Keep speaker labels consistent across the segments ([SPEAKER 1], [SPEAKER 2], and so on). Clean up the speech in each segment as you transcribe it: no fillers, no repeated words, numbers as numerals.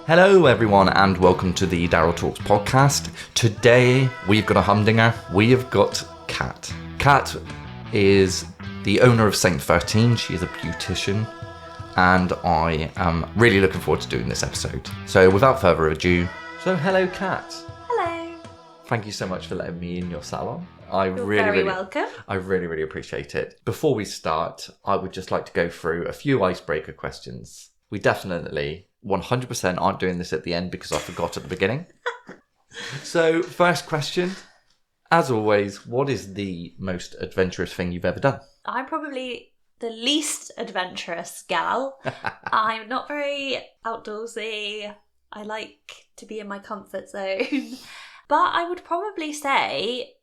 [SPEAKER 1] Hello everyone and welcome to the Daryl Talks podcast. Today we've got a humdinger. We have got Kat. Kat is the owner of Saint 13. She is a beautician and I am really looking forward to doing this episode. So without further ado, hello Kat.
[SPEAKER 2] Hello.
[SPEAKER 1] Thank you so much for letting me in your salon.
[SPEAKER 2] You're very welcome.
[SPEAKER 1] I really appreciate it. Before we start, I would just like to go through a few icebreaker questions. We definitely 100% aren't doing this at the end because I forgot at the beginning. So, first question. As always, what is the most adventurous thing you've ever done?
[SPEAKER 2] I'm probably the least adventurous gal. I'm not very outdoorsy. I like to be in my comfort zone. But I would probably say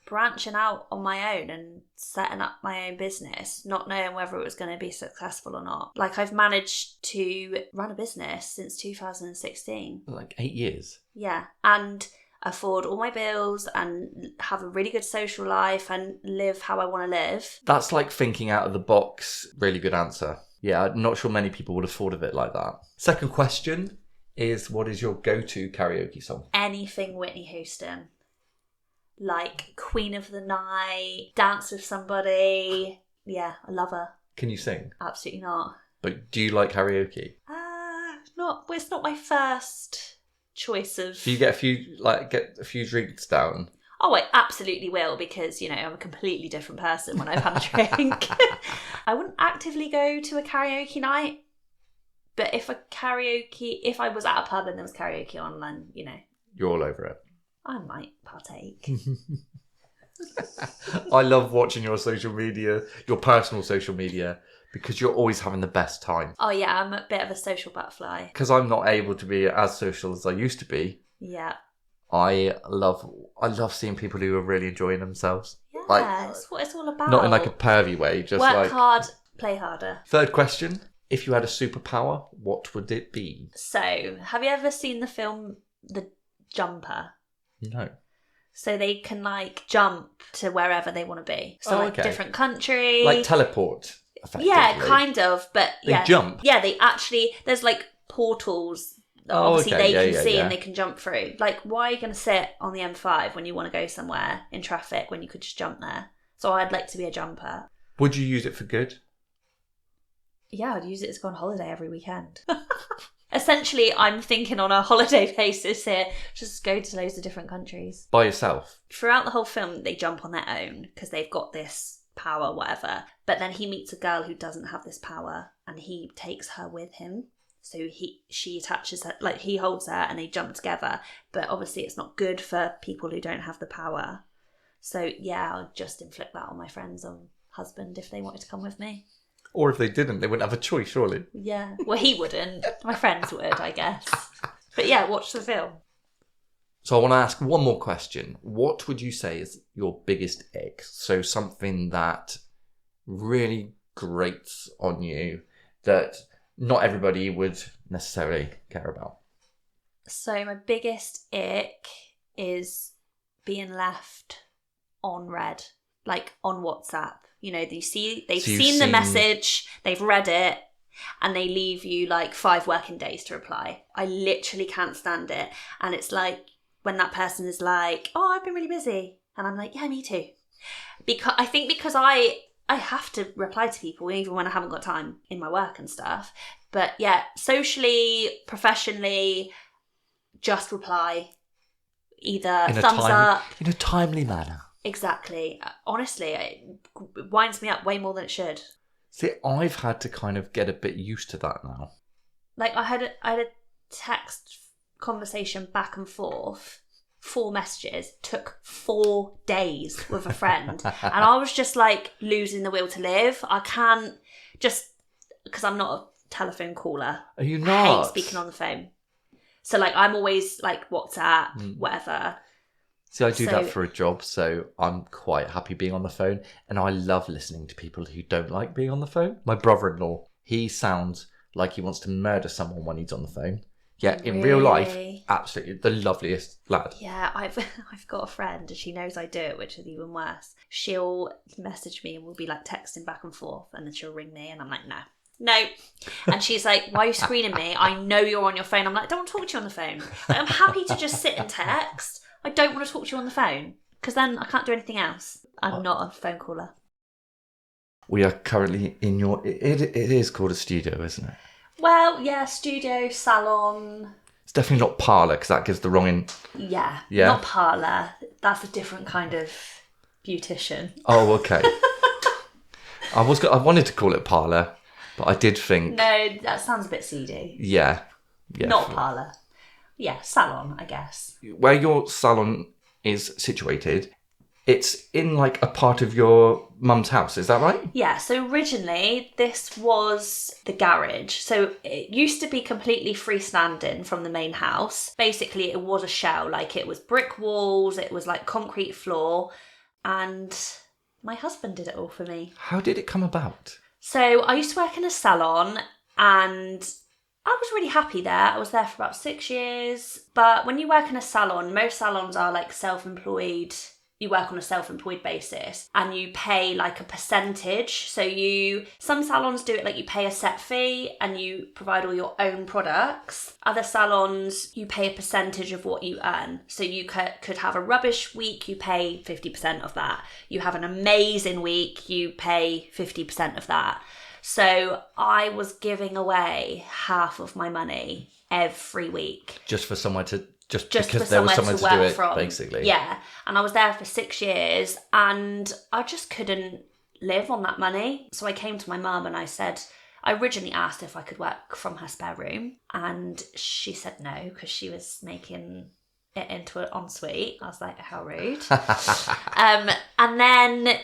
[SPEAKER 2] branching out on my own and setting up my own business, not knowing whether it was going to be successful or not. Like, I've managed to run a business since 2016.
[SPEAKER 1] Like 8 years?
[SPEAKER 2] Yeah, and afford all my bills and have a really good social life and live how I want to live.
[SPEAKER 1] That's like thinking out of the box. Really good answer. Yeah, I'm not sure many people would have thought of it like that. Second question is, what is your go-to karaoke song?
[SPEAKER 2] Anything Whitney Houston. Like Queen of the Night, Dance with Somebody. Yeah, I love her.
[SPEAKER 1] Can you sing?
[SPEAKER 2] Absolutely not.
[SPEAKER 1] But do you like karaoke?
[SPEAKER 2] It's not my first choice of...
[SPEAKER 1] Do you get a few drinks down?
[SPEAKER 2] Oh, I absolutely will, because, I'm a completely different person when I've had a drink. I wouldn't actively go to a karaoke night, but if I was at a pub and there was karaoke on, then,
[SPEAKER 1] You're all over it.
[SPEAKER 2] I might partake.
[SPEAKER 1] I love watching your social media, your personal social media, because you're always having the best time.
[SPEAKER 2] Oh yeah, I'm a bit of a social butterfly.
[SPEAKER 1] Because I'm not able to be as social as I used to be.
[SPEAKER 2] Yeah.
[SPEAKER 1] I love seeing people who are really enjoying themselves.
[SPEAKER 2] Yeah, it's what it's all about.
[SPEAKER 1] Not in like a pervy way, just
[SPEAKER 2] work hard, play harder.
[SPEAKER 1] Third question. If you had a superpower, what would it be?
[SPEAKER 2] So, have you ever seen the film The Jumper?
[SPEAKER 1] No.
[SPEAKER 2] So they can jump to wherever they want to be. So
[SPEAKER 1] okay.
[SPEAKER 2] Different countries.
[SPEAKER 1] Like teleport, effectively.
[SPEAKER 2] Yeah, kind of, but
[SPEAKER 1] they jump?
[SPEAKER 2] Yeah, they actually, there's portals that obviously they can see and they can jump through. Why are you going to sit on the M5 when you want to go somewhere in traffic when you could just jump there? So I'd like to be a jumper.
[SPEAKER 1] Would you use it for good?
[SPEAKER 2] Yeah, I'd use it to go on holiday every weekend. Essentially, I'm thinking on a holiday basis here, just go to loads of different countries.
[SPEAKER 1] By yourself?
[SPEAKER 2] Throughout the whole film, they jump on their own because they've got this power, whatever. But then he meets a girl who doesn't have this power and he takes her with him. So she attaches her, he holds her and they jump together. But obviously it's not good for people who don't have the power. So yeah, I'll just inflict that on my friends or husband if they wanted to come with me.
[SPEAKER 1] Or if they didn't, they wouldn't have a choice, surely.
[SPEAKER 2] Yeah. Well, he wouldn't. My friends would, I guess. But yeah, watch the film.
[SPEAKER 1] So I want to ask one more question. What would you say is your biggest ick? So something that really grates on you that not everybody would necessarily care about.
[SPEAKER 2] So my biggest ick is being left on read, on WhatsApp. They've seen the message, they've read it, and they leave you 5 working days to reply. I literally can't stand it. And it's when that person is oh, I've been really busy. And I'm yeah, me too. Because I have to reply to people even when I haven't got time in my work and stuff. But yeah, socially, professionally, just reply. Either thumbs up.
[SPEAKER 1] In a timely manner.
[SPEAKER 2] Exactly. Honestly, it winds me up way more than it should.
[SPEAKER 1] See, I've had to kind of get a bit used to that now.
[SPEAKER 2] I had a text conversation back and forth, 4 messages, took 4 days with a friend. And I was just losing the will to live. I can't because I'm not a telephone caller.
[SPEAKER 1] Are you not?
[SPEAKER 2] I hate speaking on the phone. So I'm always WhatsApp, whatever.
[SPEAKER 1] See, I do that for a job, so I'm quite happy being on the phone. And I love listening to people who don't like being on the phone. My brother-in-law, he sounds like he wants to murder someone when he's on the phone. Yeah, in real life, absolutely the loveliest lad.
[SPEAKER 2] Yeah, I've got a friend and she knows I do it, which is even worse. She'll message me and we'll be texting back and forth and then she'll ring me and I'm no, No. And she's like, why are you screening me? I know you're on your phone. I'm like, I don't want to talk to you on the phone. Like, I'm happy to just sit and text. I don't want to talk to you on the phone because then I can't do anything else. I'm not a phone caller.
[SPEAKER 1] We are currently in your... It is called a studio, isn't it?
[SPEAKER 2] Well, yeah, studio, salon.
[SPEAKER 1] It's definitely not parlour because that gives the wrong...
[SPEAKER 2] Yeah, not parlour. That's a different kind of beautician.
[SPEAKER 1] Oh, okay. I wanted to call it parlour, but I did think...
[SPEAKER 2] No, that sounds a bit seedy.
[SPEAKER 1] Yeah.
[SPEAKER 2] Not parlour. Yeah, salon, I guess.
[SPEAKER 1] Where your salon is situated, it's in like a part of your mum's house, is that right?
[SPEAKER 2] Yeah, so originally this was the garage. So it used to be completely freestanding from the main house. Basically, it was a shell, like it was brick walls, it was like concrete floor, and my husband did it all for me.
[SPEAKER 1] How did it come about?
[SPEAKER 2] So I used to work in a salon and I was really happy there. I was there for about 6 years. But when you work in a salon, most salons are like self-employed. You work on a self-employed basis and you pay like a percentage. So some salons do it like you pay a set fee and you provide all your own products. Other salons, you pay a percentage of what you earn. So you could have a rubbish week, you pay 50% of that. You have an amazing week, you pay 50% of that. So I was giving away half of my money every week.
[SPEAKER 1] Just for someone to... Just
[SPEAKER 2] because
[SPEAKER 1] there was someone to do it,
[SPEAKER 2] from.
[SPEAKER 1] Basically.
[SPEAKER 2] Yeah. And I was there for 6 years and I just couldn't live on that money. So I came to my mum and I originally asked if I could work from her spare room. And she said no, because she was making it into an ensuite. I was like, how rude. And then...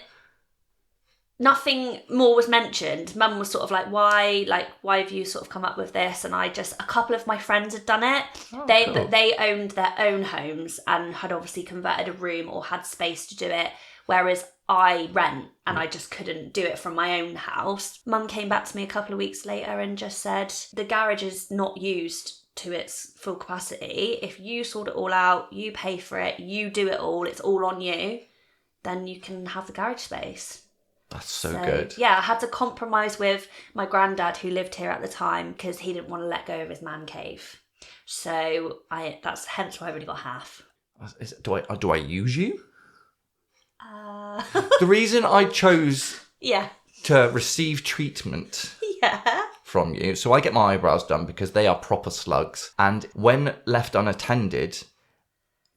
[SPEAKER 2] nothing more was mentioned. Mum was sort of like, why have you sort of come up with this? And a couple of my friends had done it.
[SPEAKER 1] Cool.
[SPEAKER 2] They owned their own homes and had obviously converted a room or had space to do it. Whereas I rent and I just couldn't do it from my own house. Mum came back to me a couple of weeks later and just said, the garage is not used to its full capacity. If you sort it all out, you pay for it, you do it all, it's all on you, then you can have the garage space.
[SPEAKER 1] That's so good.
[SPEAKER 2] Yeah, I had to compromise with my granddad who lived here at the time because he didn't want to let go of his man cave. So that's hence why I only got half.
[SPEAKER 1] Do I use you? The reason I chose to receive treatment from you, so I get my eyebrows done because they are proper slugs, and when left unattended,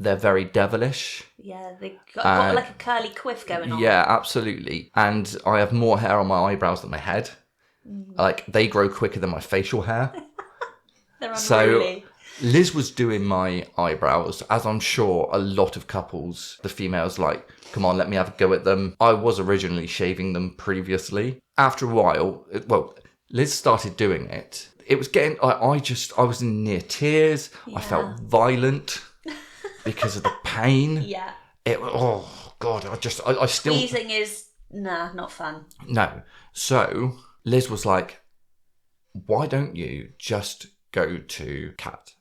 [SPEAKER 1] they're very devilish. Yeah,
[SPEAKER 2] they got like a curly quiff going on.
[SPEAKER 1] Yeah, absolutely. And I have more hair on my eyebrows than my head. Like, they grow quicker than my facial hair.
[SPEAKER 2] They're unruly.
[SPEAKER 1] So Liz was doing my eyebrows, as I'm sure a lot of couples, the females like, come on, let me have a go at them. I was originally shaving them previously. After a while, Liz started doing it. It was getting, I was in near tears. Yeah. I felt violent. Because of the pain.
[SPEAKER 2] Yeah.
[SPEAKER 1] Oh, God, I still...
[SPEAKER 2] Squeezing is, not fun.
[SPEAKER 1] No. So, Liz was like, why don't you just go to Kat?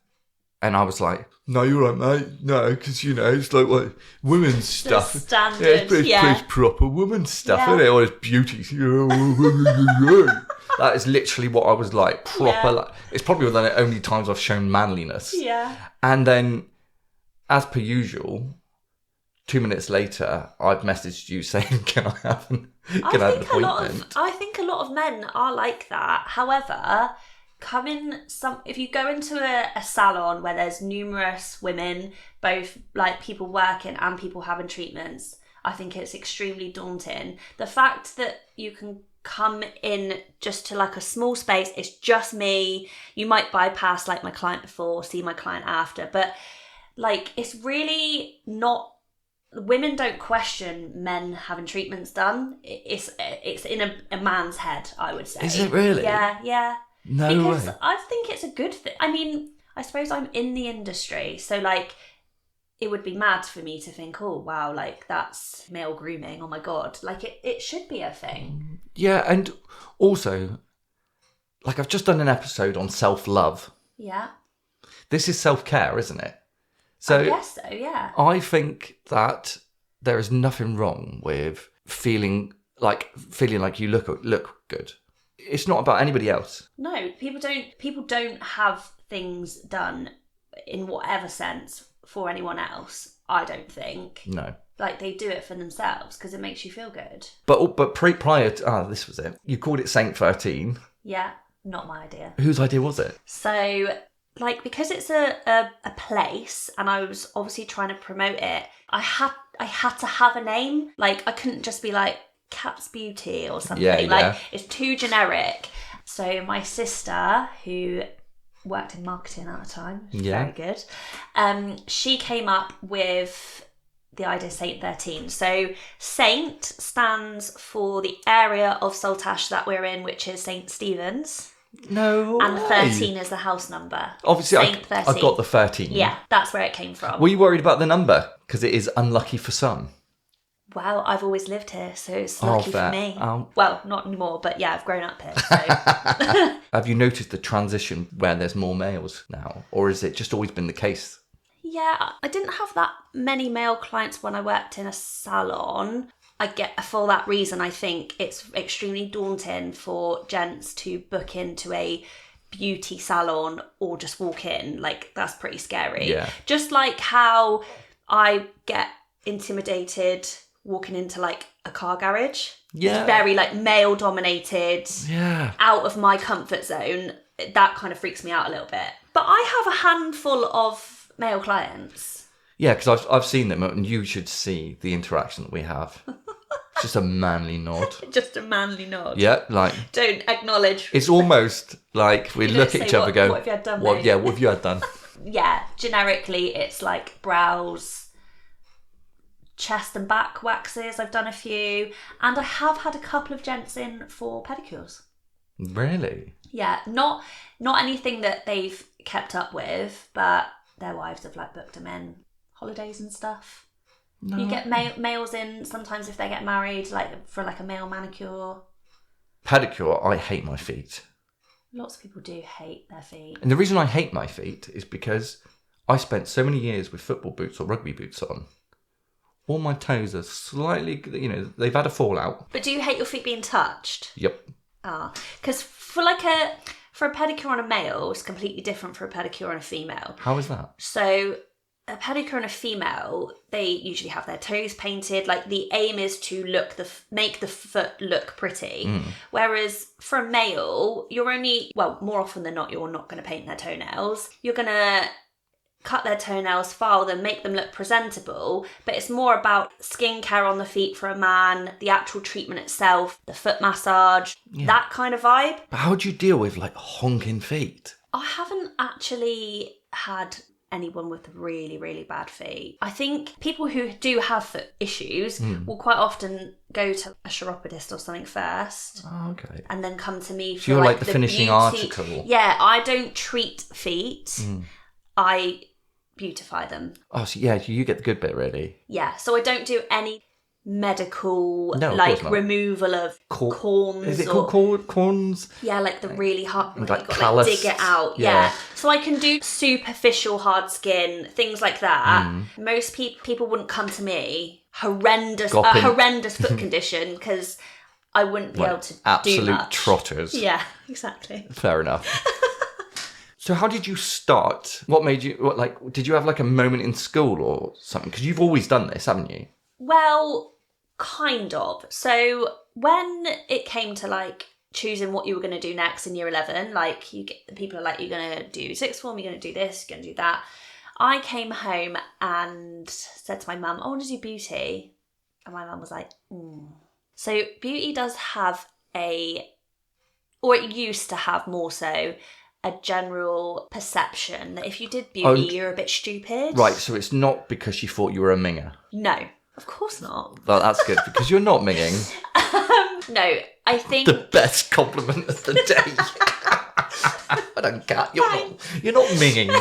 [SPEAKER 1] And I was like, no, you're right, mate. No, because, it's like what women's stuff.
[SPEAKER 2] The standard,
[SPEAKER 1] it's proper women's stuff, isn't it? Or it's beauty. That is literally what I was like, proper. Like, it's probably one of the only times I've shown manliness.
[SPEAKER 2] Yeah.
[SPEAKER 1] And then... as per usual, 2 minutes later, I've messaged you saying, can I have an appointment?
[SPEAKER 2] I think a lot of men are like that. However, if you go into a salon where there's numerous women, both like people working and people having treatments, I think it's extremely daunting. The fact that you can come in just to like a small space, it's just me. You might bypass like my client before, see my client after, but like, it's really not... Women don't question men having treatments done. It's in a man's head, I would say.
[SPEAKER 1] Is it really?
[SPEAKER 2] Yeah.
[SPEAKER 1] No
[SPEAKER 2] because
[SPEAKER 1] way.
[SPEAKER 2] I think it's a good thing. I mean, I suppose I'm in the industry, so like, it would be mad for me to think, oh, wow, like, that's male grooming. Oh, my God. Like, it should be a thing.
[SPEAKER 1] Yeah, and also, like, I've just done an episode on self-love.
[SPEAKER 2] Yeah. This
[SPEAKER 1] is self-care, isn't it? So
[SPEAKER 2] I guess so, yeah.
[SPEAKER 1] I think that there is nothing wrong with feeling like you look good. it's not about anybody else.
[SPEAKER 2] No, people don't have things done in whatever sense for anyone else, I don't think.
[SPEAKER 1] No.
[SPEAKER 2] Like, they do it for themselves because it makes you feel good.
[SPEAKER 1] But prior to... this was it. You called it Saint 13.
[SPEAKER 2] Yeah, not my idea.
[SPEAKER 1] Whose idea was it?
[SPEAKER 2] So, like, because it's a place and I was obviously trying to promote it, I had to have a name. Like, I couldn't just be like Kat's Beauty or something.
[SPEAKER 1] Yeah.
[SPEAKER 2] Like, it's too generic. So my sister, who worked in marketing at the time, very good, she came up with the idea Saint 13. So Saint stands for the area of Saltash that we're in, which is St. Stephen's.
[SPEAKER 1] No
[SPEAKER 2] And
[SPEAKER 1] way.
[SPEAKER 2] 13 is the house number.
[SPEAKER 1] Obviously,
[SPEAKER 2] Saint 13.
[SPEAKER 1] I got the 13.
[SPEAKER 2] Yeah, that's where it came from.
[SPEAKER 1] Were you worried about the number? Because it is unlucky for some.
[SPEAKER 2] Well, I've always lived here, so it's lucky for me.
[SPEAKER 1] Oh.
[SPEAKER 2] Well, not anymore, but yeah, I've grown up here. So.
[SPEAKER 1] Have you noticed the transition where there's more males now? Or has it just always been the case?
[SPEAKER 2] Yeah, I didn't have that many male clients when I worked in a salon. For that reason, I think it's extremely daunting for gents to book into a beauty salon or just walk in. Like, that's pretty scary.
[SPEAKER 1] Yeah.
[SPEAKER 2] Just like how I get intimidated walking into like a car garage.
[SPEAKER 1] Yeah.
[SPEAKER 2] It's very like male dominated.
[SPEAKER 1] Yeah.
[SPEAKER 2] Out of my comfort zone. That kind of freaks me out a little bit. But I have a handful of male clients.
[SPEAKER 1] Yeah, because I've seen them, and you should see the interaction that we have. Just a manly nod.
[SPEAKER 2] Just a manly nod.
[SPEAKER 1] Yeah, like...
[SPEAKER 2] Don't acknowledge.
[SPEAKER 1] It's almost like we look at each other and go...
[SPEAKER 2] What have you had done,
[SPEAKER 1] what
[SPEAKER 2] mate?
[SPEAKER 1] have you had done?
[SPEAKER 2] Yeah, generically it's like brows, chest and back waxes. I've done a few. And I have had a couple of gents in for pedicures.
[SPEAKER 1] Really?
[SPEAKER 2] Yeah, not anything that they've kept up with, but their wives have like booked them in holidays and stuff. No. You get males in sometimes if they get married, like for like a male manicure.
[SPEAKER 1] Pedicure, I hate my feet.
[SPEAKER 2] Lots of people do hate their feet.
[SPEAKER 1] And the reason I hate my feet is because I spent so many years with football boots or rugby boots on. All my toes are slightly, they've had a fallout.
[SPEAKER 2] But do you hate your feet being touched?
[SPEAKER 1] Yep.
[SPEAKER 2] Because for a pedicure on a male, it's completely different for a pedicure on a female.
[SPEAKER 1] How is that?
[SPEAKER 2] So a pedicure on a female, they usually have their toes painted. Like, the aim is to make the foot look pretty. Whereas for a male, more often than not, you're not going to paint their toenails. You're going to cut their toenails, file them, make them look presentable. But it's more about skincare on the feet for a man, the actual treatment itself, the foot massage, that kind of vibe.
[SPEAKER 1] But how do you deal with like honking feet? I
[SPEAKER 2] haven't actually had anyone with really, really bad feet. I think people who do have foot issues will quite often go to a chiropodist or something first.
[SPEAKER 1] Oh, okay.
[SPEAKER 2] And then come to me for
[SPEAKER 1] so you're like the finishing
[SPEAKER 2] beauty
[SPEAKER 1] article.
[SPEAKER 2] Yeah, I don't treat feet. I beautify them.
[SPEAKER 1] Oh, so yeah, you get the good bit, really.
[SPEAKER 2] Yeah, so I don't do any medical, removal of corns.
[SPEAKER 1] Is it called corns?
[SPEAKER 2] Yeah, like the really hard,
[SPEAKER 1] like
[SPEAKER 2] callus. Dig it out. Yeah. So I can do superficial hard skin, things like that. Most people wouldn't come to me, horrendous foot condition, because I wouldn't be able to do much.
[SPEAKER 1] Absolute trotters.
[SPEAKER 2] Yeah, exactly.
[SPEAKER 1] Fair enough. So how did you start? What made you, did you have like a moment in school or something? Because you've always done this, haven't you?
[SPEAKER 2] Well, kind of. So when it came to like choosing what you were going to do next in year 11, like people are like, you're going to do sixth form, you're going to do this, you're going to do that. I came home and said to my mum, I want to do beauty. And my mum was like, So beauty does have or it used to have more so, a general perception that if you did beauty, you're a bit stupid.
[SPEAKER 1] Right, so it's not because she thought you were a minger.
[SPEAKER 2] No, of course not.
[SPEAKER 1] Well, that's good, because you're not minging.
[SPEAKER 2] No, I think...
[SPEAKER 1] The best compliment of the day. I don't care. You're not minging.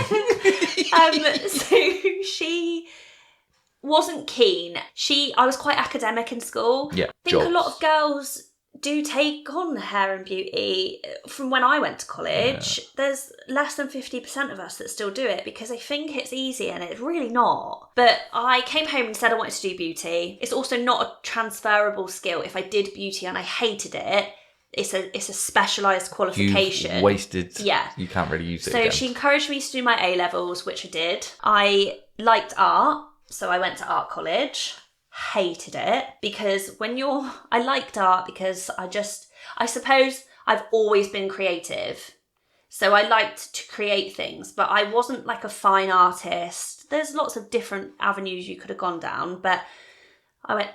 [SPEAKER 2] So she wasn't keen. I was quite academic in school.
[SPEAKER 1] Yeah,
[SPEAKER 2] I think a lot of girls do take on hair and beauty. From when I went to college, there's less than 50% of us that still do it because they think it's easy and it's really not. But I came home and said I wanted to do beauty. It's also not a transferable skill. If I did beauty and I hated it, it's a specialised qualification.
[SPEAKER 1] You've wasted.
[SPEAKER 2] Yeah.
[SPEAKER 1] You can't really use it
[SPEAKER 2] So
[SPEAKER 1] again.
[SPEAKER 2] she encouraged me to do my A-levels, which I did. I liked art, so I went to art college. Hated it because I liked art because I suppose I've always been creative. So I liked to create things, but I wasn't like a fine artist. There's lots of different avenues you could have gone down, but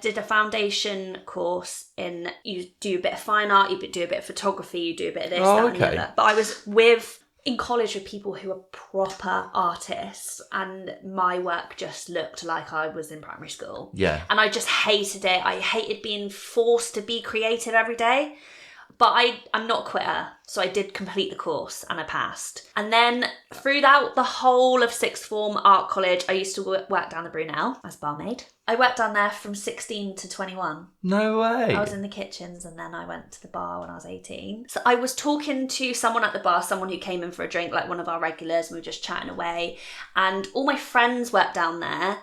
[SPEAKER 2] did a foundation course in, you do a bit of fine art, you do a bit of photography, you do a bit of this, that, and the other. But I was in college with people who were proper artists, and my work just looked like I was in primary school.
[SPEAKER 1] Yeah.
[SPEAKER 2] And I just hated it. I hated being forced to be creative every day. But I'm not a quitter, so I did complete the course and I passed. And then throughout the whole of sixth form art college, I used to work down the Brunel as barmaid. I worked down there from 16 to 21.
[SPEAKER 1] No way.
[SPEAKER 2] I was in the kitchens and then I went to the bar when I was 18. So I was talking to someone at the bar, someone who came in for a drink, like one of our regulars, and we were just chatting away. And all my friends worked down there.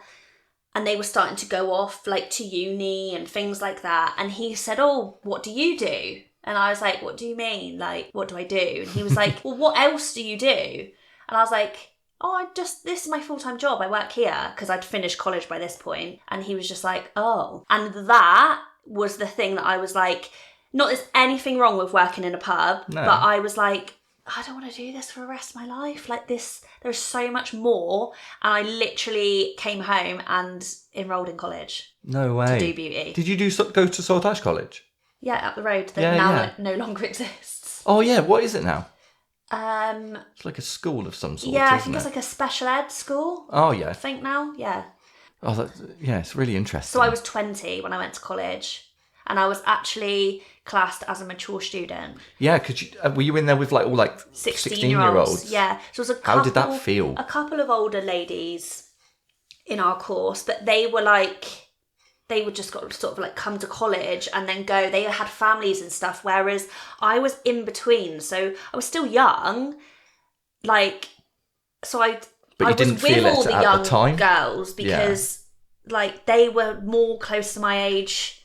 [SPEAKER 2] And they were starting to go off like to uni and things like that. And he said, "Oh, what do you do?" And I was like, "What do you mean? Like, what do I do?" And he was like, "Well, what else do you do?" And I was like, "Oh, this is my full-time job. I work here," because I'd finished college by this point. And he was just like, "Oh." And that was the thing that I was like, not there's anything wrong with working in a pub, but I was like, I don't want to do this for the rest of my life. Like this, there's so much more. And I literally came home and enrolled in college.
[SPEAKER 1] No way.
[SPEAKER 2] To do beauty.
[SPEAKER 1] Did you go to Saltash College?
[SPEAKER 2] Yeah, up the road that now no longer exists.
[SPEAKER 1] Oh yeah, what is it now?
[SPEAKER 2] It's
[SPEAKER 1] It's like a school of some sort.
[SPEAKER 2] Yeah, I think it's like a special ed school.
[SPEAKER 1] Oh yeah.
[SPEAKER 2] I think now, yeah.
[SPEAKER 1] Oh, it's really interesting.
[SPEAKER 2] So I was 20 when I went to college. And I was actually classed as a mature student.
[SPEAKER 1] Yeah, because were you in there with all 16-year-olds?
[SPEAKER 2] Yeah. So it was
[SPEAKER 1] How did that feel?
[SPEAKER 2] A couple of older ladies in our course, but they were just got sort of come to college and then go. They had families and stuff, whereas I was in between. So I was still young, so I was with all the young girls because they were more close to my age.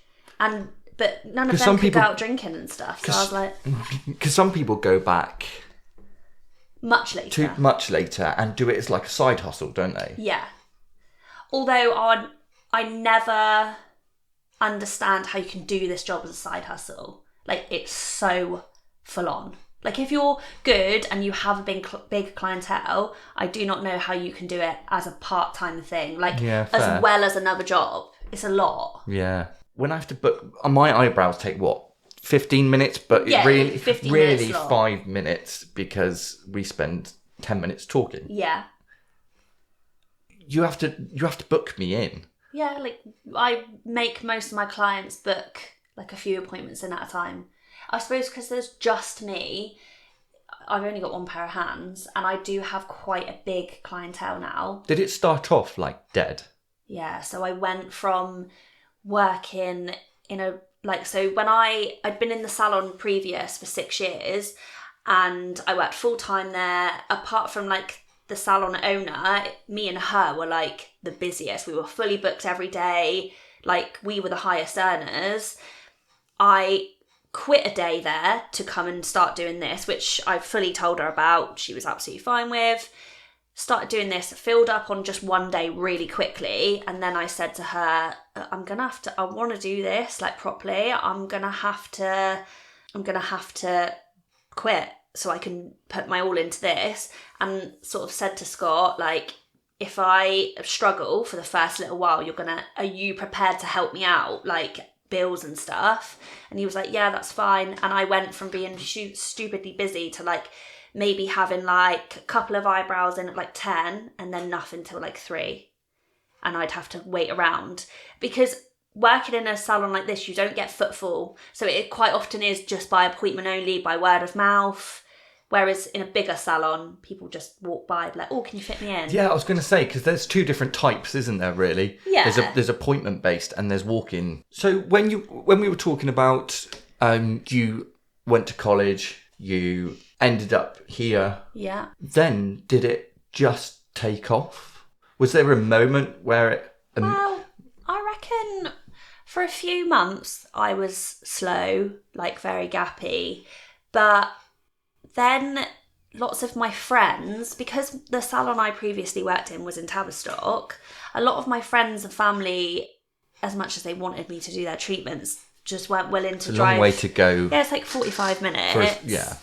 [SPEAKER 2] But none of them could go out drinking and stuff. So I was like...
[SPEAKER 1] Because some people go back...
[SPEAKER 2] Much later.
[SPEAKER 1] And do it as like a side hustle, don't they?
[SPEAKER 2] Yeah. Although I never understand how you can do this job as a side hustle. It's so full on. If you're good and you have a big clientele, I do not know how you can do it as a part-time thing. As well as another job. It's a lot.
[SPEAKER 1] Yeah. When I have to book, my eyebrows take 15 minutes, but really 5 minutes because we spend 10 minutes talking.
[SPEAKER 2] Yeah.
[SPEAKER 1] You have to book me in. Yeah,
[SPEAKER 2] I make most of my clients book a few appointments in at a time. I suppose because there's just me, I've only got one pair of hands, and I do have quite a big clientele now.
[SPEAKER 1] Did it start off dead?
[SPEAKER 2] Yeah, so I went from working in so when I'd been in the salon previous for 6 years and I worked full time there. Apart from the salon owner, me and her were the busiest. We were fully booked every day. We were the highest earners. I quit a day there to come and start doing this, which I fully told her about. She was absolutely fine with. Started doing this, filled up on just one day really quickly, and then I said to her, I want to do this properly. I'm gonna have to quit so I can put my all into this. And sort of said to Scott, if I struggle for the first little while, are you prepared to help me out, bills and stuff? And he was like, yeah, that's fine. And I went from being stupidly busy to maybe having a couple of eyebrows in at 10 and then nothing till 3. And I'd have to wait around because working in a salon like this, you don't get footfall. So it quite often is just by appointment only, by word of mouth. Whereas in a bigger salon, people just walk by and oh, can you fit me in?
[SPEAKER 1] Yeah, I was going to say, because there's 2 different types, isn't there, really?
[SPEAKER 2] Yeah.
[SPEAKER 1] There's appointment based and there's walk-in. So when we were talking about you went to college, you ended up here.
[SPEAKER 2] Yeah.
[SPEAKER 1] Then did it just take off? Was there a moment where it...
[SPEAKER 2] Well, I reckon For a few months, I was slow, like very gappy. But then lots of my friends, because the salon I previously worked in was in Tavistock, a lot of my friends and family, as much as they wanted me to do their treatments, just weren't willing to drive.
[SPEAKER 1] It's a long way to go.
[SPEAKER 2] Yeah, it's like 45 minutes.
[SPEAKER 1] Yeah.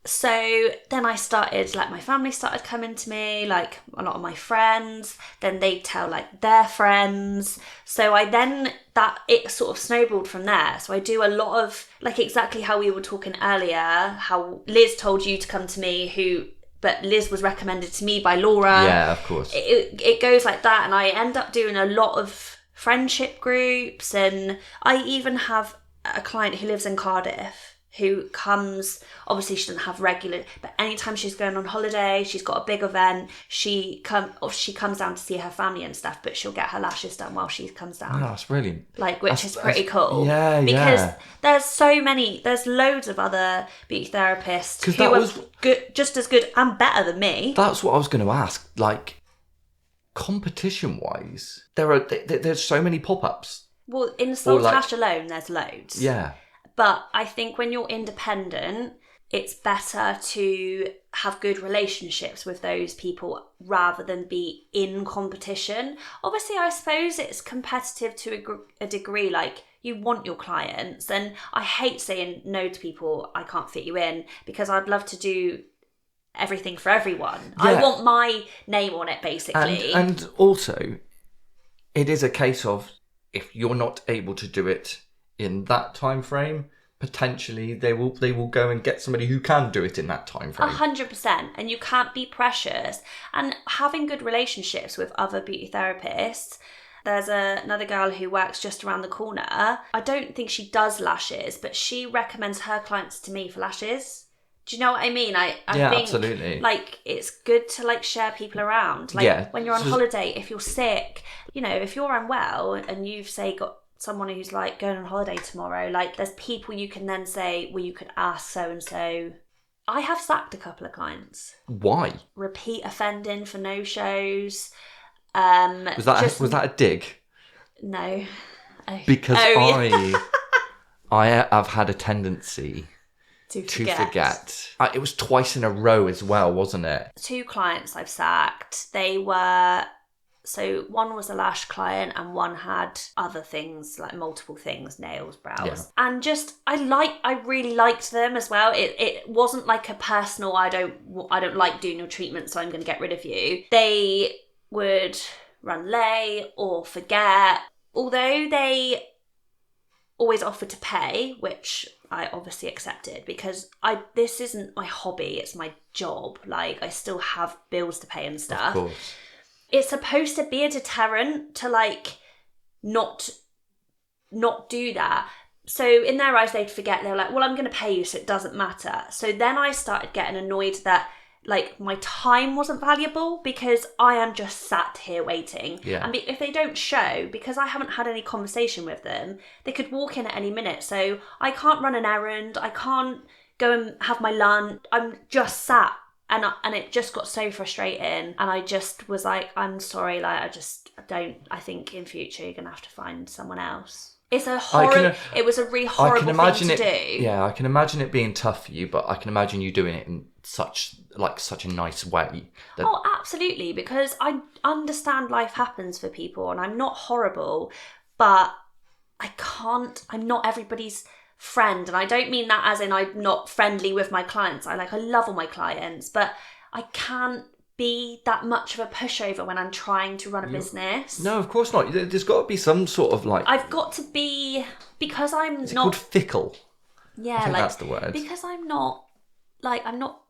[SPEAKER 2] So then I started, like, my family started coming to me, like a lot of my friends, then they'd tell like their friends. So it sort of snowballed from there. So I do a lot of, like, exactly how we were talking earlier, how Liz told you to come to me, but Liz was recommended to me by Laura.
[SPEAKER 1] Yeah, of course.
[SPEAKER 2] It goes like that, and I end up doing a lot of friendship groups, and I even have a client who lives in Cardiff who comes, obviously she doesn't have regular, but anytime she's going on holiday, she's got a big event, she comes down to see her family and stuff, but she'll get her lashes done while she comes down.
[SPEAKER 1] Oh, that's brilliant.
[SPEAKER 2] Like, which is pretty cool.
[SPEAKER 1] Yeah,
[SPEAKER 2] because there's loads of other beauty therapists who are good, just as good and better than me.
[SPEAKER 1] That's what I was going to ask. Like, competition-wise, there's so many pop-ups.
[SPEAKER 2] Well, in Saltash alone, there's loads.
[SPEAKER 1] Yeah.
[SPEAKER 2] But I think when you're independent, it's better to have good relationships with those people rather than be in competition. Obviously, I suppose it's competitive to a degree, like you want your clients. And I hate saying no to people, I can't fit you in, because I'd love to do everything for everyone. Yeah. I want my name on it, basically.
[SPEAKER 1] And also, it is a case of, if you're not able to do it in that time frame, potentially they will go and get somebody who can do it in that time frame.
[SPEAKER 2] 100%. And you can't be precious. And having good relationships with other beauty therapists. There's another girl who works just around the corner. I don't think she does lashes, but she recommends her clients to me for lashes. Do you know what I mean? I think,
[SPEAKER 1] absolutely.
[SPEAKER 2] Like, it's good to, like, share people around. Like, when you're on holiday, if you're sick, if you're unwell and you've, say, got someone who's, like, going on holiday tomorrow, like, there's people you can then say, well, you could ask so-and-so. I have sacked a couple of clients.
[SPEAKER 1] Why?
[SPEAKER 2] Repeat offending for no-shows.
[SPEAKER 1] Was that a dig?
[SPEAKER 2] No.
[SPEAKER 1] Because I have had a tendency to forget. It was twice in a row as well, wasn't it?
[SPEAKER 2] 2 clients I've sacked. They were... So one was a lash client and one had other things, like multiple things, nails, brows. Yeah. And just, I really liked them as well. It wasn't like a personal, I don't like doing your treatment, so I'm going to get rid of you. They would run late or forget. Although they always offered to pay, which I obviously accepted, because this isn't my hobby, it's my job. Like, I still have bills to pay and stuff.
[SPEAKER 1] Of course.
[SPEAKER 2] It's supposed to be a deterrent to, like, not do that. So in their eyes, they'd forget. They were like, well, I'm going to pay you, so it doesn't matter. So then I started getting annoyed that, like, my time wasn't valuable because I am just sat here waiting.
[SPEAKER 1] Yeah.
[SPEAKER 2] And if they don't show, because I haven't had any conversation with them, they could walk in at any minute. So I can't run an errand. I can't go and have my lunch. I'm just sat. And it just got so frustrating. And I just was like, I'm sorry, like, I think in future you're going to have to find someone else. It's a it was a really horrible thing to do.
[SPEAKER 1] Yeah, I can imagine it being tough for you, but I can imagine you doing it in such a nice way.
[SPEAKER 2] Oh, absolutely, because I understand life happens for people and I'm not horrible, but I'm not everybody's friend. And I don't mean that as in I'm not friendly with my clients. I love all my clients, but I can't be that much of a pushover when I'm trying to run a business.
[SPEAKER 1] No, of course not. There's got to be some sort of, like...
[SPEAKER 2] I've got to be... Because I'm
[SPEAKER 1] Is it
[SPEAKER 2] not...
[SPEAKER 1] called fickle?
[SPEAKER 2] Yeah,
[SPEAKER 1] I think that's the word.
[SPEAKER 2] Because I'm not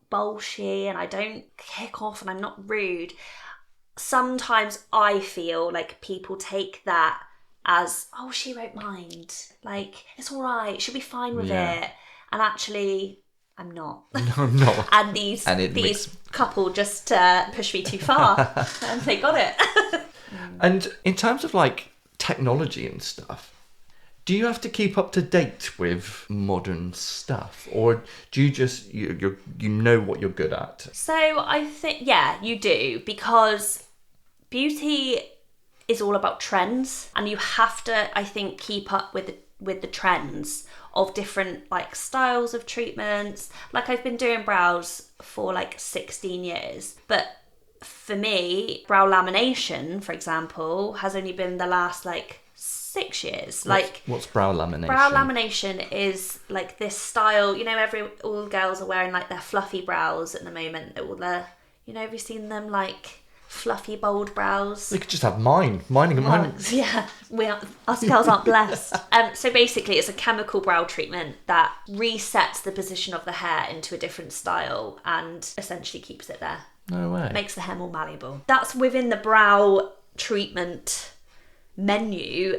[SPEAKER 2] bullshit and I don't kick off and I'm not rude. Sometimes I feel like people take that as, oh, she won't mind. Like, it's all right. She'll be fine with it. And actually... I'm not.
[SPEAKER 1] No, I'm not.
[SPEAKER 2] And these couple just pushed me too far and they got it.
[SPEAKER 1] And in terms of, like, technology and stuff, do you have to keep up to date with modern stuff, or do you just you know what you're good at?
[SPEAKER 2] So I think, yeah, you do, because beauty is all about trends, and you have to, I think, keep up with the trends of different like styles of treatments. Like I've been doing brows for like 16 years, but for me, brow lamination, for example, has only been the last like 6 years.
[SPEAKER 1] What's brow lamination?
[SPEAKER 2] Brow lamination is like this style, you know, all girls are wearing like their fluffy brows at the moment. All the, you know, have you seen them like fluffy bold brows?
[SPEAKER 1] They could just have mine at the moment.
[SPEAKER 2] Yeah, us girls aren't blessed. So basically it's a chemical brow treatment that resets the position of the hair into a different style and essentially keeps it there.
[SPEAKER 1] No way.
[SPEAKER 2] Makes the hair more malleable. That's within the brow treatment menu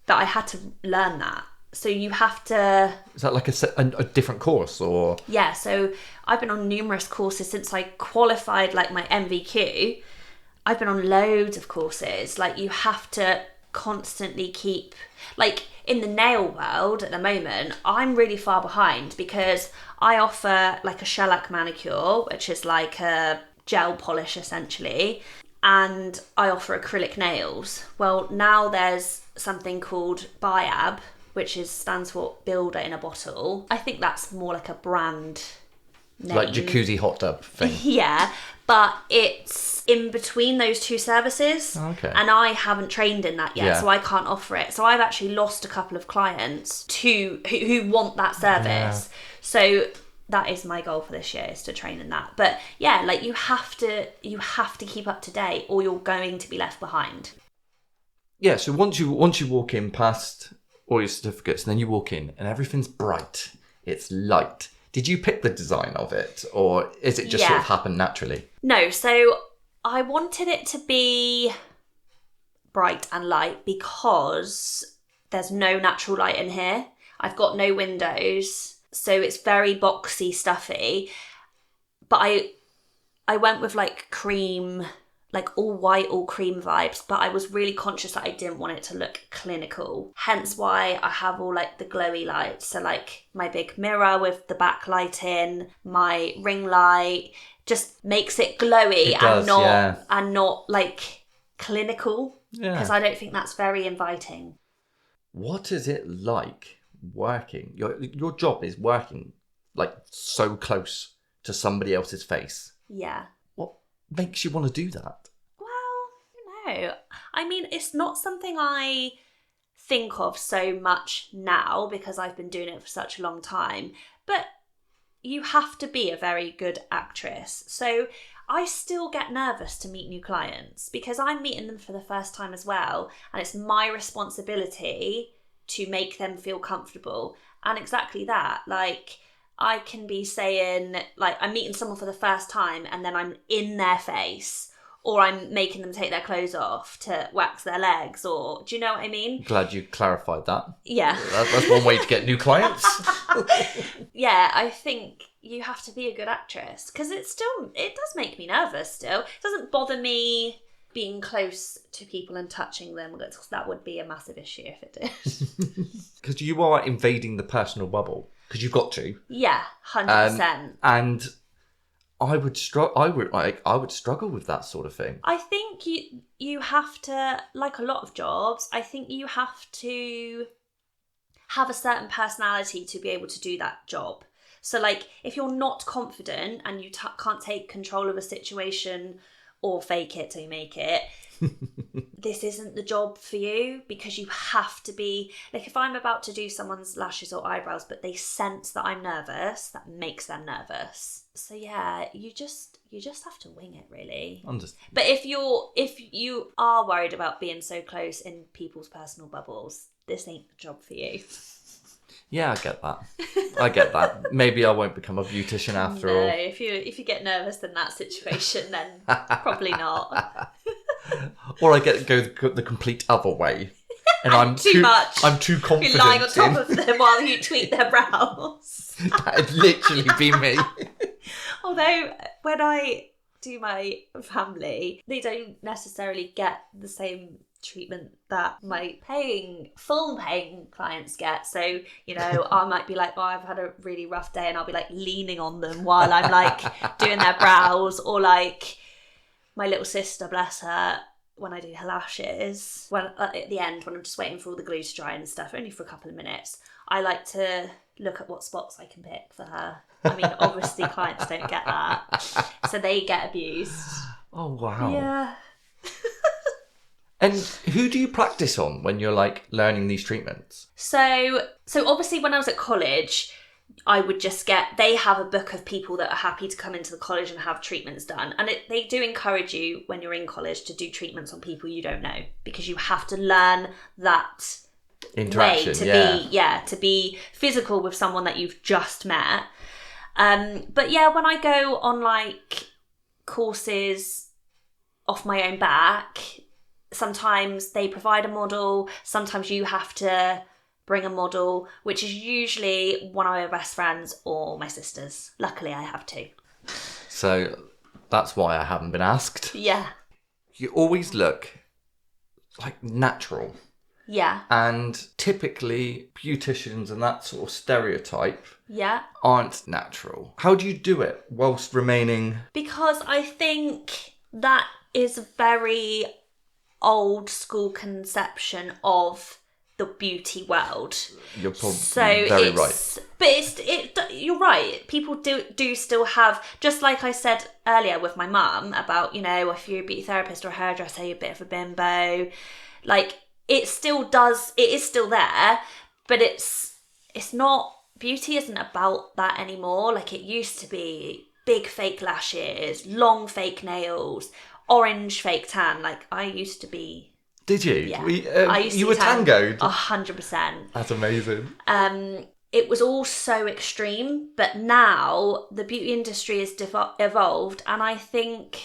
[SPEAKER 2] that I had to learn that. So you have to...
[SPEAKER 1] Is that like a different course or...?
[SPEAKER 2] Yeah, so I've been on numerous courses since I qualified like my MVQ. I've been on loads of courses. Like you have to constantly keep... Like in the nail world at the moment, I'm really far behind because I offer like a shellac manicure, which is like a gel polish essentially, and I offer acrylic nails. Well, now there's something called BIAB, which stands for builder in a bottle. I think that's more like a brand name.
[SPEAKER 1] Like jacuzzi hot tub thing.
[SPEAKER 2] Yeah, but it's in between those two services.
[SPEAKER 1] Okay.
[SPEAKER 2] And I haven't trained in that yet,
[SPEAKER 1] Yeah.
[SPEAKER 2] so I can't offer it. So I've actually lost a couple of clients who want that service. Yeah. So that is my goal for this year, is to train in that. But yeah, like you have to keep up to date or you're going to be left behind.
[SPEAKER 1] Yeah, so once you walk in past all your certificates, and then you walk in and everything's bright, it's light. Did you pick the design of it, or is it just sort of happened naturally?
[SPEAKER 2] No, so I wanted it to be bright and light because there's no natural light in here. I've got no windows, so it's very boxy, stuffy. But I went with like cream, like all white, all cream vibes, but I was really conscious that I didn't want it to look clinical. Hence why I have all like the glowy lights. So like my big mirror with the backlight in, my ring light, just makes it glowy and not like clinical. Yeah. Because I don't think that's very inviting.
[SPEAKER 1] What is it like working? Your job is working like so close to somebody else's face.
[SPEAKER 2] Yeah.
[SPEAKER 1] What makes you want to do that?
[SPEAKER 2] Well, no. I mean, it's not something I think of so much now because I've been doing it for such a long time. But you have to be a very good actress. So I still get nervous to meet new clients because I'm meeting them for the first time as well. And it's my responsibility to make them feel comfortable. And exactly that, like I can be saying, like, I'm meeting someone for the first time and then I'm in their face, or I'm making them take their clothes off to wax their legs, or do you know what I mean?
[SPEAKER 1] Glad you clarified that.
[SPEAKER 2] Yeah.
[SPEAKER 1] That's one way to get new clients.
[SPEAKER 2] Yeah, I think you have to be a good actress because it does make me nervous still. It doesn't bother me being close to people and touching them. That would be a massive issue if it did.
[SPEAKER 1] Because you are invading the personal bubble. Because you've got to.
[SPEAKER 2] Yeah, 100%.
[SPEAKER 1] And I would struggle with that sort of thing.
[SPEAKER 2] I think you have to, like a lot of jobs, I think you have to have a certain personality to be able to do that job. So like if you're not confident and you can't take control of a situation or fake it till you make it, this isn't the job for you, because you have to be, like if I'm about to do someone's lashes or eyebrows but they sense that I'm nervous, that makes them nervous. So yeah, you just have to wing it really. But if you are worried about being so close in people's personal bubbles, this ain't the job for you.
[SPEAKER 1] Yeah, I get that. Maybe I won't become a beautician after all.
[SPEAKER 2] No, if you get nervous in that situation, then probably not.
[SPEAKER 1] Or I go the complete other way, and I'm too confident.
[SPEAKER 2] You're lying on top of them while you tweak their brows.
[SPEAKER 1] That'd literally be me.
[SPEAKER 2] Although when I do my family, they don't necessarily get the same treatment that my full paying clients get. So, you know, I might be like, oh, I've had a really rough day, and I'll be like leaning on them while I'm like doing their brows, or like my little sister, bless her, when I do her lashes, at the end when I'm just waiting for all the glue to dry and stuff, only for a couple of minutes, I like to look at what spots I can pick for her. I mean, obviously clients don't get that, so they get abused.
[SPEAKER 1] Oh, wow.
[SPEAKER 2] Yeah.
[SPEAKER 1] And who do you practice on when you're like learning these treatments?
[SPEAKER 2] So obviously when I was at college, I would just they have a book of people that are happy to come into the college and have treatments done. And they do encourage you when you're in college to do treatments on people you don't know, because you have to learn that
[SPEAKER 1] interaction,
[SPEAKER 2] way to be physical with someone that you've just met. But yeah, when I go on like courses off my own back, sometimes they provide a model, sometimes you have to bring a model, which is usually one of my best friends or my sisters. Luckily, I have two.
[SPEAKER 1] So that's why I haven't been asked.
[SPEAKER 2] Yeah.
[SPEAKER 1] You always look like natural.
[SPEAKER 2] Yeah.
[SPEAKER 1] And typically, beauticians and that sort of stereotype aren't natural. How do you do it whilst remaining...
[SPEAKER 2] Because I think that is a very old school conception of the beauty world.
[SPEAKER 1] You're probably very right.
[SPEAKER 2] But you're right. People do still have, just like I said earlier with my mum about, you know, if you're a beauty therapist or a hairdresser, you're a bit of a bimbo. Like, it is still there, but it's not, beauty isn't about that anymore. Like it used to be, big fake lashes, long fake nails, orange fake tan. Like I used to be.
[SPEAKER 1] Did you?
[SPEAKER 2] Yeah.
[SPEAKER 1] You were tangoed?
[SPEAKER 2] 100%.
[SPEAKER 1] That's amazing.
[SPEAKER 2] It was all so extreme, but now the beauty industry has evolved, and I think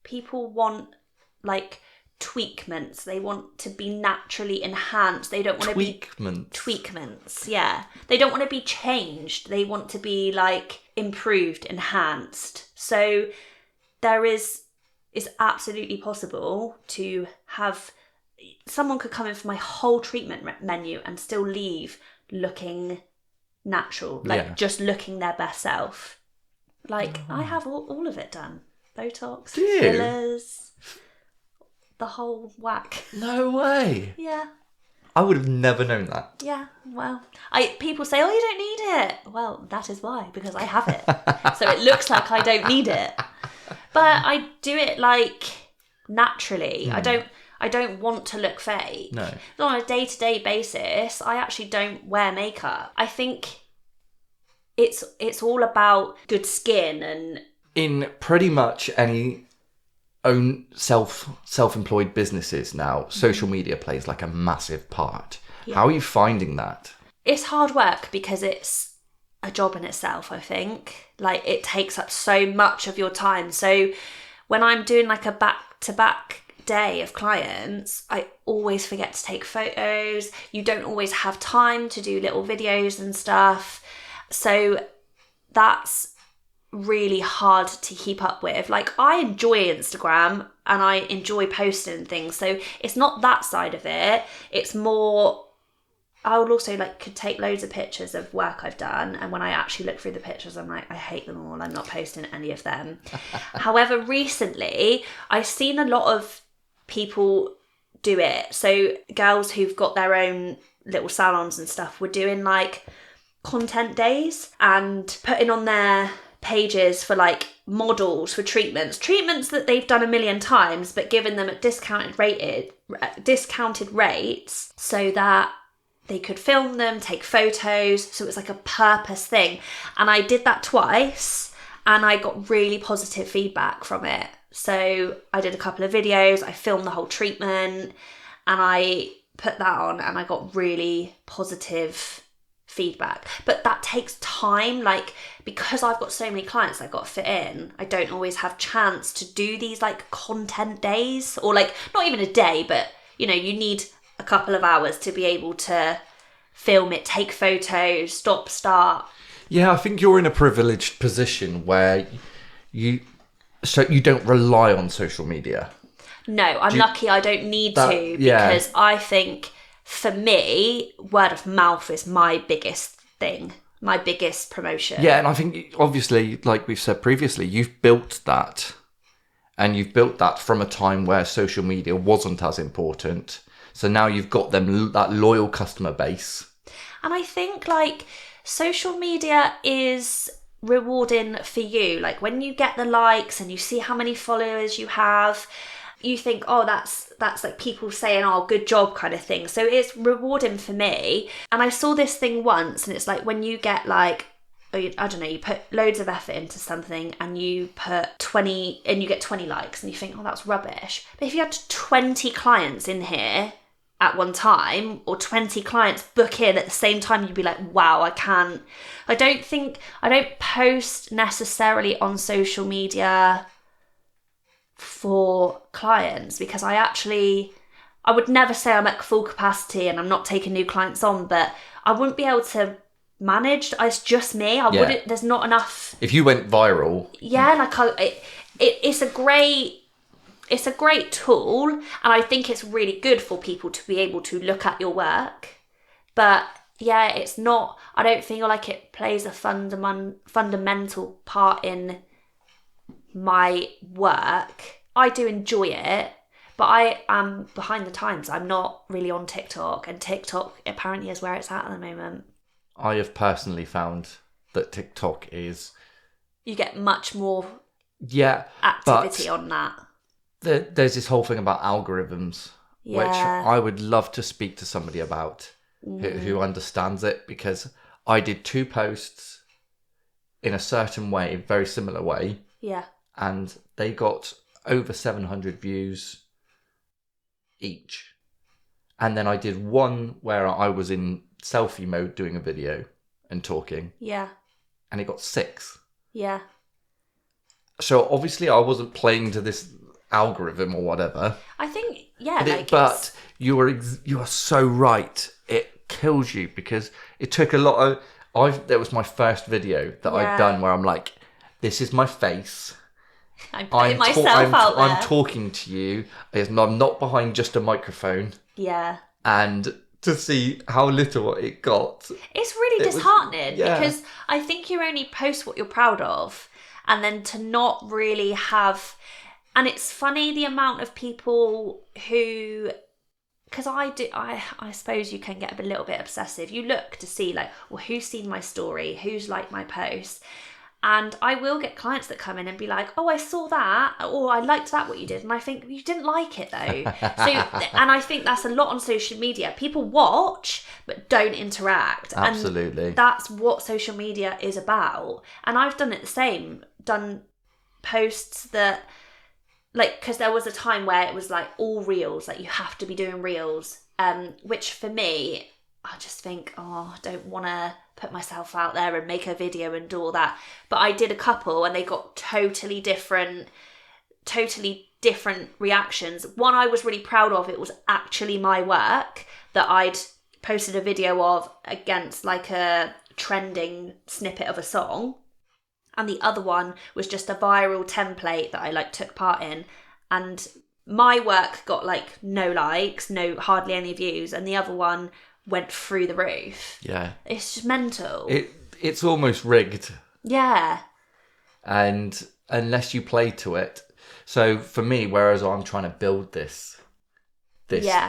[SPEAKER 2] people want like tweakments. They want to be naturally enhanced. They don't want to be tweakments. Yeah, they don't want to be changed. They want to be like improved, enhanced. So it's absolutely possible to have someone could come in for my whole treatment menu and still leave looking natural, like just looking their best self. Like I have all of it done. Botox, fillers, the whole whack.
[SPEAKER 1] No way.
[SPEAKER 2] Yeah.
[SPEAKER 1] I would have never known that.
[SPEAKER 2] Yeah, well, people say, oh, you don't need it. Well, that is why, because I have it. So it looks like I don't need it. But I do it like naturally. I don't want to look fake.
[SPEAKER 1] No.
[SPEAKER 2] On a day-to-day basis, I actually don't wear makeup. I think it's all about good skin and...
[SPEAKER 1] In pretty much any own self-employed businesses now, social media plays like a massive part. Yeah. How are you finding that?
[SPEAKER 2] It's hard work because it's a job in itself, I think. Like it takes up so much of your time. So when I'm doing like a back-to-back day of clients, I always forget to take photos. You don't always have time to do little videos and stuff. So that's really hard to keep up with. Like I enjoy Instagram and I enjoy posting things, so it's not that side of it. It's more, I would also could take loads of pictures of work I've done, and when I actually look through the pictures I'm like, I hate them all, I'm not posting any of them. However, recently I've seen a lot of people do it. So girls who've got their own little salons and stuff were doing like content days and putting on their pages for like models for treatments that they've done a million times, but giving them at discounted rates so that they could film them, take photos. So it was like a purpose thing. And I did that twice and I got really positive feedback from it. So I did a couple of videos, I filmed the whole treatment and I put that on and I got really positive feedback. But that takes time, like because I've got so many clients I've got to fit in, I don't always have chance to do these like content days, or like not even a day, but you know, you need a couple of hours to be able to film it, take photos, stop, start.
[SPEAKER 1] Yeah, I think you're in a privileged position where you don't rely on social media.
[SPEAKER 2] No, I'm lucky I don't need to, because I think for me, word of mouth is my biggest thing, my biggest promotion.
[SPEAKER 1] Yeah, and I think obviously, like we've said previously, you've built that And you've built that from a time where social media wasn't as important. So now you've got them that loyal customer base.
[SPEAKER 2] And I think like social media is rewarding for you. Like when you get the likes and you see how many followers you have, you think, oh, that's like people saying, oh, good job kind of thing. So it's rewarding for me. And I saw this thing once, and it's like when you get like, I don't know, you put loads of effort into something and you put 20 and you get 20 likes and you think, oh, that's rubbish. But if you had 20 clients in here at one time, or 20 clients book in at the same time, you'd be like, wow, I don't post necessarily on social media for clients, because I would never say I'm at full capacity and I'm not taking new clients on, but I wouldn't be able to manage. It's just me. Wouldn't. There's not enough.
[SPEAKER 1] If you went viral,
[SPEAKER 2] it's a great tool, and I think it's really good for people to be able to look at your work. But yeah, it's not. I don't feel like it plays a fundamental part in my work. I do enjoy it, but I am behind the times. I'm not really on TikTok, and TikTok apparently is where it's at the moment.
[SPEAKER 1] I have personally found that TikTok is...
[SPEAKER 2] You get much more
[SPEAKER 1] activity
[SPEAKER 2] on that.
[SPEAKER 1] There's this whole thing about algorithms, which I would love to speak to somebody about who understands it, because I did 2 posts in a certain way, very similar way.
[SPEAKER 2] Yeah.
[SPEAKER 1] And they got over 700 views each. And then I did one where I was in selfie mode doing a video and talking.
[SPEAKER 2] Yeah.
[SPEAKER 1] And it got 6.
[SPEAKER 2] Yeah.
[SPEAKER 1] So obviously I wasn't playing to this algorithm or whatever.
[SPEAKER 2] I think,
[SPEAKER 1] but you are so right. It kills you, because it took a lot of... That was my first video that I'd done where I'm like, this is my face.
[SPEAKER 2] I'm putting myself out there.
[SPEAKER 1] I'm talking to you. I'm not behind just a microphone.
[SPEAKER 2] Yeah.
[SPEAKER 1] And to see how little it got.
[SPEAKER 2] It's really disheartening, because I think you only post what you're proud of, and then to not really have... And it's funny the amount of people who... Because I suppose you can get a little bit obsessive. You look to see like, well, who's seen my story? Who's liked my post? And I will get clients that come in and be like, oh, I saw that, or I liked that, what you did. And I think, you didn't like it though. And I think that's a lot on social media. People watch, but don't interact.
[SPEAKER 1] Absolutely.
[SPEAKER 2] And that's what social media is about. And I've done it the same. Done posts that, like, because there was a time where it was like all reels, like you have to be doing reels, which for me, I just think, oh, I don't want to put myself out there and make a video and do all that. But I did a couple and they got totally different reactions. One I was really proud of. It was actually my work that I'd posted a video of against like a trending snippet of a song. And the other one was just a viral template that I like took part in. And my work got like no likes, hardly any views. And the other one went through the roof. Yeah. It's just mental.
[SPEAKER 1] It's almost rigged.
[SPEAKER 2] Yeah.
[SPEAKER 1] And unless you play to it. So for me, whereas I'm trying to build this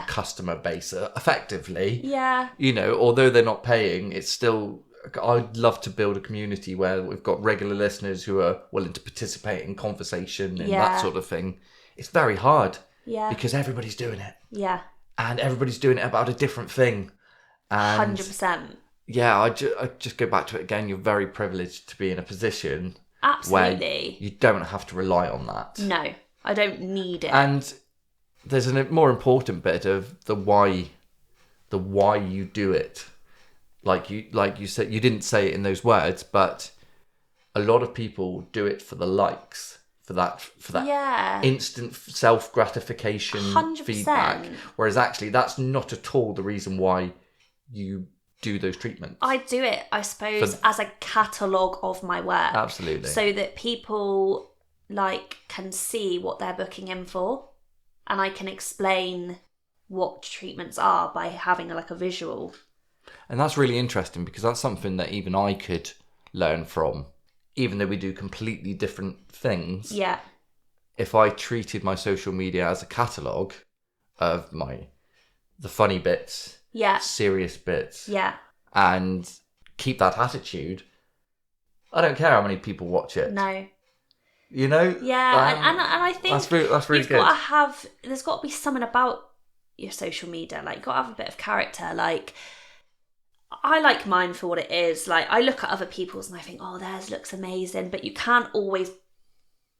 [SPEAKER 1] customer base effectively.
[SPEAKER 2] Yeah.
[SPEAKER 1] You know, although they're not paying, it's still... I'd love to build a community where we've got regular listeners who are willing to participate in conversation and that sort of thing. It's very hard.
[SPEAKER 2] Yeah.
[SPEAKER 1] Because everybody's doing it.
[SPEAKER 2] Yeah.
[SPEAKER 1] And everybody's doing it about a different thing. And
[SPEAKER 2] 100%.
[SPEAKER 1] Yeah, I just go back to it again. You're very privileged to be in a position
[SPEAKER 2] Absolutely.
[SPEAKER 1] where you don't have to rely on that.
[SPEAKER 2] No, I don't need it.
[SPEAKER 1] And there's a more important bit of the why you do it. Like you said, you didn't say it in those words, but a lot of people do it for the likes, for that instant self gratification
[SPEAKER 2] 100%.
[SPEAKER 1] feedback. Whereas actually, that's not at all the reason why you do those treatments.
[SPEAKER 2] I do it, I suppose, as a catalogue of my work.
[SPEAKER 1] Absolutely.
[SPEAKER 2] So that people can see what they're booking in for, and I can explain what treatments are by having a visual.
[SPEAKER 1] And that's really interesting, because that's something that even I could learn from, even though we do completely different things.
[SPEAKER 2] Yeah.
[SPEAKER 1] if I treated my social media as a catalogue of the funny bits, serious bits, and keep that attitude, I don't care how many people watch it.
[SPEAKER 2] No.
[SPEAKER 1] You know?
[SPEAKER 2] Yeah, and I think
[SPEAKER 1] that's really good.
[SPEAKER 2] There's got to be something about your social media. Like, you've got to have a bit of character. Like, I like mine for what it is. Like, I look at other people's and I think, oh, theirs looks amazing. But you can't always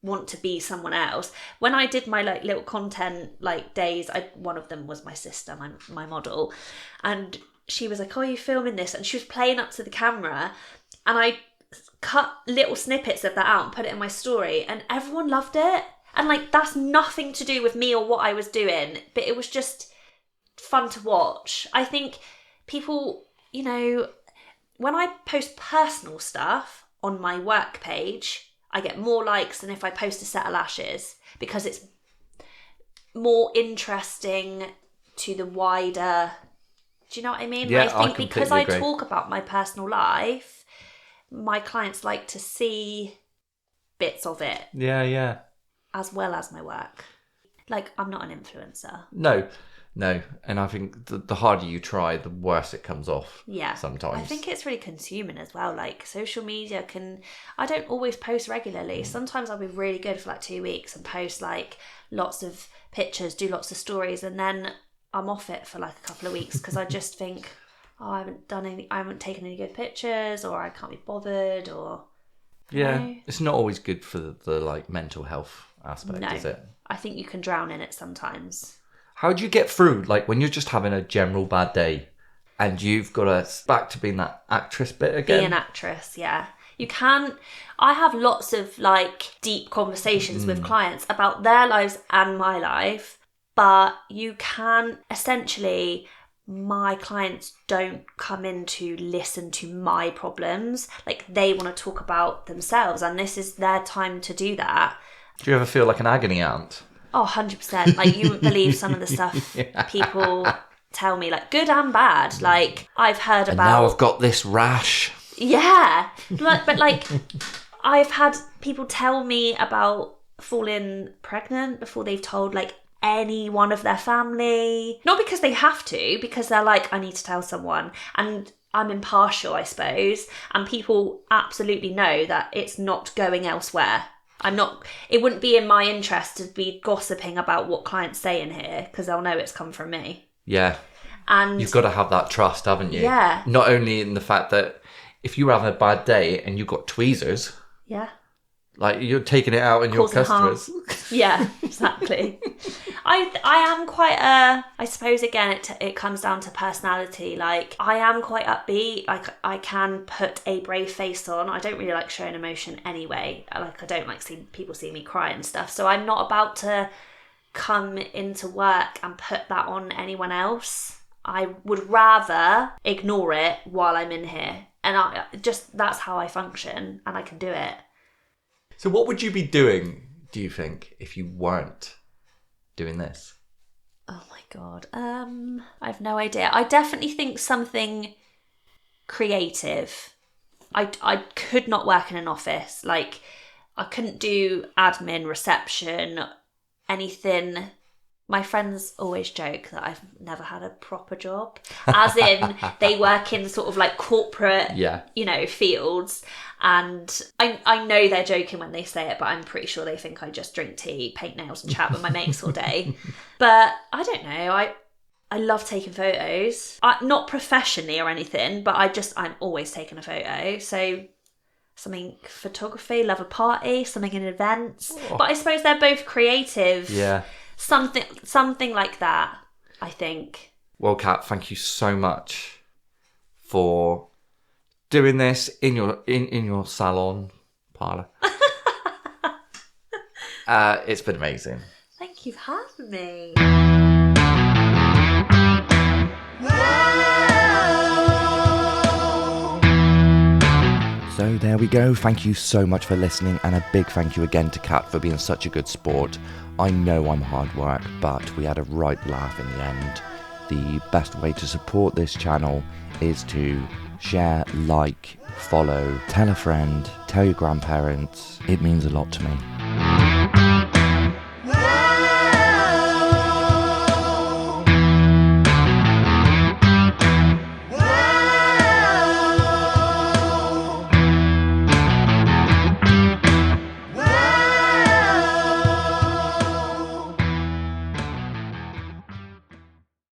[SPEAKER 2] want to be someone else. When I did my like little content like days, one of them was my sister, my model, and she was like, oh, are you filming this? And she was playing up to the camera, and I cut little snippets of that out and put it in my story, and everyone loved it. And like, that's nothing to do with me or what I was doing, but it was just fun to watch. I think people, you know, when I post personal stuff on my work page, I get more likes than if I post a set of lashes, because it's more interesting to the wider... Do you know what I mean?
[SPEAKER 1] Yeah,
[SPEAKER 2] I think because I
[SPEAKER 1] agree.
[SPEAKER 2] talk about my personal life, my clients like to see bits of it.
[SPEAKER 1] Yeah.
[SPEAKER 2] As well as my work. Like, I'm not an influencer.
[SPEAKER 1] No. And I think the harder you try, the worse it comes off.
[SPEAKER 2] Yeah.
[SPEAKER 1] Sometimes.
[SPEAKER 2] I think it's really consuming as well. Like, social media I don't always post regularly. Sometimes I'll be really good for like 2 weeks and post like lots of pictures, do lots of stories, and then I'm off it for like a couple of weeks because I just think, oh, I haven't taken any good pictures, or I can't be bothered, or...
[SPEAKER 1] Yeah.
[SPEAKER 2] know.
[SPEAKER 1] It's not always good for the like mental health aspect,
[SPEAKER 2] No.
[SPEAKER 1] is it?
[SPEAKER 2] I think you can drown in it sometimes.
[SPEAKER 1] How do you get through, like, when you're just having a general bad day and you've got back to being that actress bit again?
[SPEAKER 2] Be an actress, yeah. You can... I have lots of, like, deep conversations with clients about their lives and my life, but you can... Essentially, my clients don't come in to listen to my problems. Like, they want to talk about themselves, and this is their time to do that.
[SPEAKER 1] Do you ever feel like an agony aunt?
[SPEAKER 2] Oh, 100%. Like, you wouldn't believe some of the stuff people tell me, like, good and bad. Like, I've heard about...
[SPEAKER 1] And now I've got this rash.
[SPEAKER 2] Yeah. But like, I've had people tell me about falling pregnant before they've told, like, any one of their family. Not because they have to, because they're like, I need to tell someone. And I'm impartial, I suppose. And people absolutely know that it's not going elsewhere. It wouldn't be in my interest to be gossiping about what clients say in here, because they'll know it's come from me.
[SPEAKER 1] Yeah.
[SPEAKER 2] And
[SPEAKER 1] you've got to have that trust, haven't you?
[SPEAKER 2] Yeah.
[SPEAKER 1] Not only in the fact that if you were having a bad day and you got tweezers,
[SPEAKER 2] yeah,
[SPEAKER 1] like, you're taking it out on your customers.
[SPEAKER 2] Yeah, exactly. I am quite I suppose, again, it comes down to personality. Like, I am quite upbeat. Like, I can put a brave face on. I don't really like showing emotion anyway. Like, I don't like seeing people see me cry and stuff. So I'm not about to come into work and put that on anyone else. I would rather ignore it while I'm in here. And that's how I function, and I can do it.
[SPEAKER 1] So what would you be doing, do you think, if you weren't doing this?
[SPEAKER 2] Oh my God. I have no idea. I definitely think something creative. I could not work in an office. Like, I couldn't do admin, reception, anything. My friends always joke that I've never had a proper job. As in, they work in sort of like corporate, fields. And I know they're joking when they say it, but I'm pretty sure they think I just drink tea, paint nails and chat with my mates all day. But I don't know. I love taking photos. Not professionally or anything, but I'm always taking a photo. So something photography, love a party, something in events. Oh. But I suppose they're both creative.
[SPEAKER 1] Yeah.
[SPEAKER 2] Something like that, I think.
[SPEAKER 1] Well, Kat, thank you so much for doing this in your salon parlour. It's been amazing.
[SPEAKER 2] Thank you for having me.
[SPEAKER 1] So there we go. Thank you so much for listening, and a big thank you again to Kat for being such a good sport. I know I'm hard work, but we had a right laugh in the end. The best way to support this channel is to share, like, follow, tell a friend, tell your grandparents. It means a lot to me.